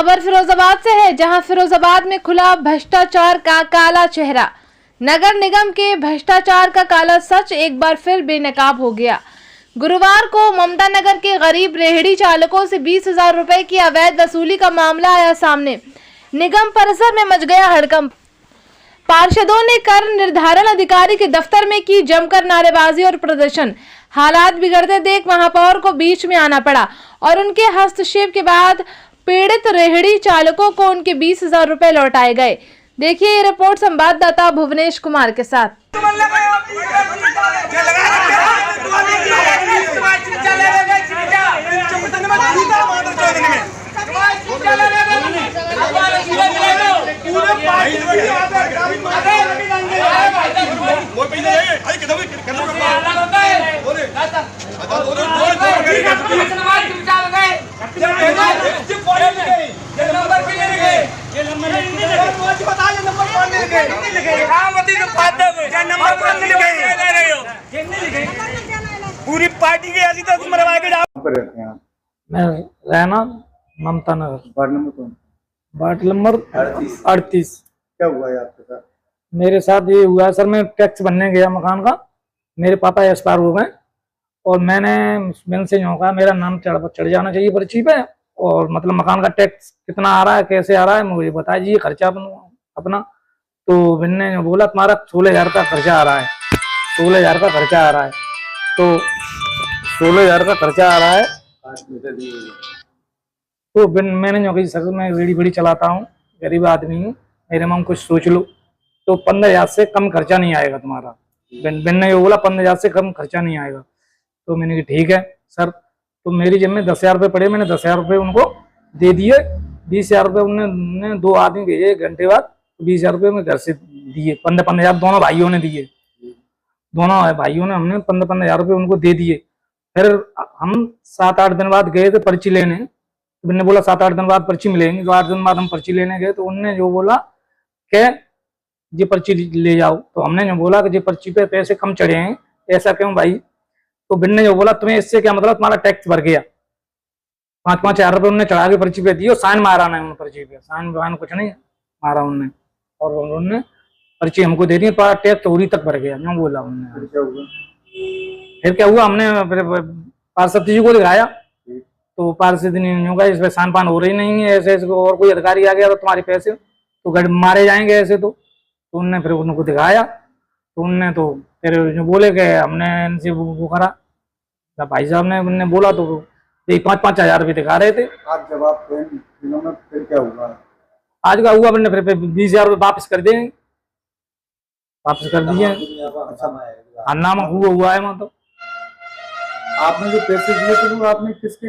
खबर फिरोजाबाद से है, जहां फिरोजाबाद में खुला भ्रष्टाचार का काला चेहरा। नगर निगम के भ्रष्टाचार का काला सच एक बार फिर बेनकाब हो गया। गुरुवार को ममता नगर के गरीब रेहड़ी चालकों से 20,000 रुपए की अवैध वसूली का मामला आया सामने। निगम परिसर में मच गया हड़कंप। पार्षदों ने कर निर्धारण अधिकारी के दफ्तर में की जमकर नारेबाजी और प्रदर्शन। हालात बिगड़ते देख महापौर को बीच में आना पड़ा और उनके हस्तक्षेप के बाद पीड़ित रेहड़ी चालकों को उनके 20,000 रुपए लौटाए गए। देखिए ये रिपोर्ट संवाददाता भुवनेश कुमार के साथ। पूरी पार्टी के ऐसी तो मरवा के मैं रहना ममता नगर वार्ड नंबर कौन? Ward number 38। क्या हुआ है आपके साथ? मेरे साथ ये हुआ सर, मैं टैक्स भरने गया मकान का, मेरे पापा एक्सपायर हो गए और मैंने से यूँ कहा मेरा नाम चढ़ जाना चाहिए पर्ची पे, और मतलब मकान का टैक्स कितना आ रहा है, कैसे आ रहा है, मुझे बता दीजिए खर्चा अपना। तो मैंने बोला तुम्हारा 16,000 का खर्चा आ रहा है, 16,000 का खर्चा आ रहा है, तो 16,000 का खर्चा आ रहा है। तो मैंने जो कही सर मैं रेडी बड़ी चलाता हूँ, गरीब आदमी हूँ, मेरे में कुछ सोच लो, तो 15,000 से कम खर्चा नहीं आएगा तुम्हारा। बिन ने बोला 15,000 से कम खर्चा नहीं आएगा। तो मैंने कहा ठीक है सर। तो मेरी जेब में 10,000 रुपये पड़े, मैंने 10,000 रुपये उनको दे दिए। 20,000 रुपये उन्होंने 2 आदमी भेजे, 1 घंटे बाद 20,000 रुपये मैं घर से दिए। 15,000 दोनों भाइयों ने दिए, दोनों भाइयों ने हमने 15,000 रुपये उनको दे दिए। फिर हम 7-8 दिन बाद गए थे पर्ची लेने, तो मैंने बोला 7-8 दिन बाद पर्ची मिलेंगी। तो 8 दिन बाद हम पर्ची लेने गए, तो उनने जो बोला कि ये पर्ची ले जाओ। तो हमने जो बोला कि ये पर्ची पे पैसे कम चढ़े हैं, ऐसा क्यों भाई? तो बिन ने जो बोला तुम्हें इससे क्या मतलब, तुम्हारा टैक्स भर गया। 5-5 हज़ार रुपये उन्होंने चढ़ा के पर्ची पे दिए और साइन मारा नहीं उन्होंने पर्ची पे, साइन कुछ नहीं मारा उन्होंने, और उन्होंने पर्ची हमको दे दी। तो टैक्स चोरी तक भर गया, क्यों बोला उन्होंने। फिर क्या हुआ, हमने पार्षद जी को दिखाया, तो पार्षद ने यूँ कहा इसमें सान पान हो रही नहीं है, ऐसे और कोई अधिकारी आ गया तो तुम्हारे पैसे तो मारे जाएंगे ऐसे। तो उनने फिर उनको दिखाया, तो उनने तो फिर जो बोले कि हमने इनसे वो करा, भाई साहब ने उनने बोला, तो 5-5 हज़ार रुपये दिखा रहे थे। आज जब आप फिर क्या हुआ? आज का हुआ मैंने फिर 20,000 रुपये वापस कर देंगे, वापस कर दिए। नाम हुआ है मतलब। आपने जो पैसे दिए थे वो आपने किसके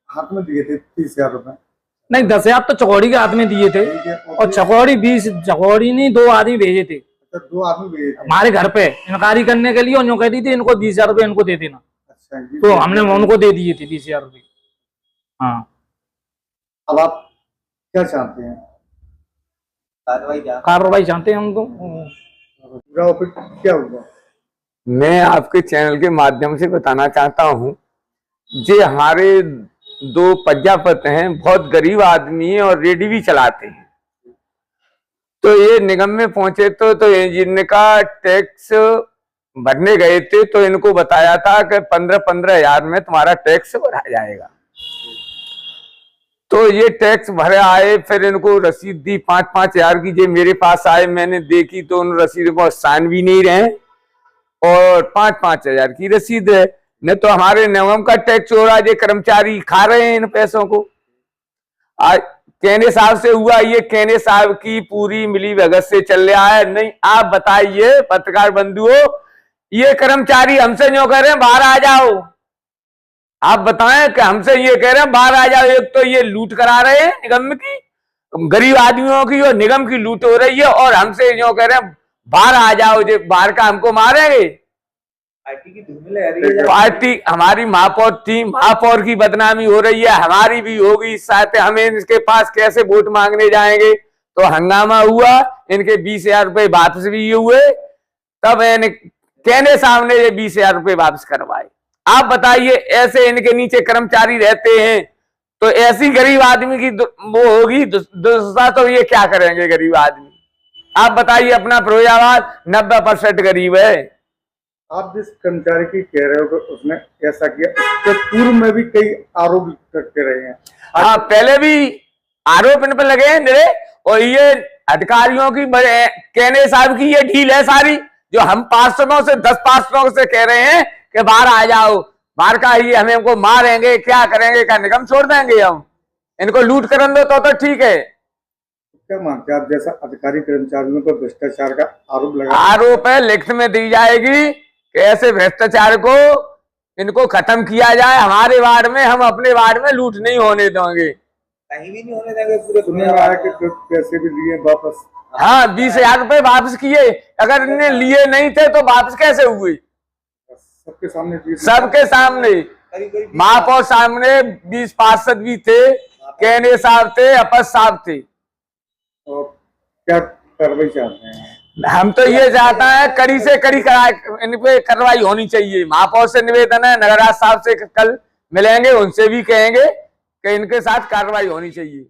हाथ में दिए थे? 30,000 रुपए नहीं, 10,000 तो चकौड़ी के हाथ में दिए थे, और चकौड़ी 20 चकौड़ी नहीं 2 आदमी भेजे थे। 2 आदमी भेजे थे हमारे घर पे इंक्वायरी करने के लिए, और जो कहती थी इनको 20,000 रुपये इनको दे देना। अच्छा, तो हमने उनको दे दिए थे 20,000 रुपये। हाँ, अब आप क्या चाहते हैं? कार्रवाई चाहते हैं हम तो। पूरा ऑफिस क्या हुआ? मैं आपके चैनल के माध्यम से बताना चाहता हूँ, जे हमारे 2 प्रजापति हैं, बहुत गरीब आदमी है और रेडी भी चलाते हैं। तो ये निगम में पहुंचे तो इनका टैक्स भरने गए थे, तो इनको बताया था कि 15-15 हज़ार में तुम्हारा टैक्स भरा जाएगा। तो ये टैक्स भरे आए, फिर इनको रसीद दी 5-5 हज़ार की। जो मेरे पास आए, मैंने देखी तो उन रसीद पर साइन भी नहीं रहे, और 5-5 हज़ार की रसीद है। न तो हमारे निगम का टैक्स हो रहा है, जो कर्मचारी खा रहे हैं इन पैसों को। आज कहने साहब से हुआ, ये कहने साहब की पूरी मिली भगत से चल रहा है। नहीं, आप बताइए पत्रकार बंधुओं, ये कर्मचारी हमसे जो कह रहे हैं बाहर आ जाओ, आप बताएं कि हमसे ये कह रहे हैं बाहर आ जाओ। एक तो ये लूट करा रहे हैं निगम की, गरीब आदमियों की, और निगम की लूट हो रही है, और हमसे जो कह रहे हैं बाहर आ जाओ, जो बाहर का हमको मारेंगे। पार्टी की धूमिल है रही है। पार्टी हमारी महापौर थी, महापौर की बदनामी हो रही है, हमारी भी होगी। साथ हमें इसके पास कैसे वोट मांगने जाएंगे। तो हंगामा हुआ, इनके 20,000 रुपये वापस भी हुए। तब कहने सामने ये 20,000 रुपये वापस करवाए। आप बताइए, ऐसे इनके नीचे कर्मचारी रहते हैं तो ऐसी गरीब आदमी की वो होगी दुर्दशा, तो ये क्या करेंगे गरीब आदमी? आप बताइए, अपना फिरोजाबाद 90% गरीब है। आप जिस कर्मचारी की कह रहे हो कि उसने ऐसा किया, उसके पूर्व में भी कई आरोप करते रहे हैं। हाँ, पहले भी आरोप इन पर लगे हैं मेरे, और ये अधिकारियों की कहने साहब की ये ढील है सारी, जो हम पार्षदों से 10 पार्षदों से कह रहे हैं कि बाहर आ जाओ, बाहर का ही हमें हमको मारेंगे, क्या करेंगे, क्या निगम छोड़ देंगे हम, इनको लूट कर दो तो ठीक है। क्या मानते हैं आप, जैसा अधिकारी कर्मचारियों पर भ्रष्टाचार का आरोप लगा? आरोप है, लिखित में दी जाएगी कि ऐसे भ्रष्टाचार को इनको खत्म किया जाए हमारे वार्ड में, हम अपने वार्ड में लूट नहीं होने देंगे, कहीं भी नहीं होने देंगे। पूरे सुनने में आया कि पैसे भी लिए वापस। हाँ, 20,000 रुपए वापस किए, अगर इन्हें लिए नहीं थे तो वापस कैसे हुए? सबके सामने दिए? सबके सामने, महापौर सामने, 20 पार्षद भी थे, कहने साहब थे, अपस साहब थे। और क्या कार्रवाई चाहते हैं? हम तो ये चाहता है कड़ी से कड़ी इन पे कार्रवाई होनी चाहिए। महापौर से निवेदन है, नगरराज साहब से कल मिलेंगे, उनसे भी कहेंगे कि इनके साथ कार्रवाई होनी चाहिए।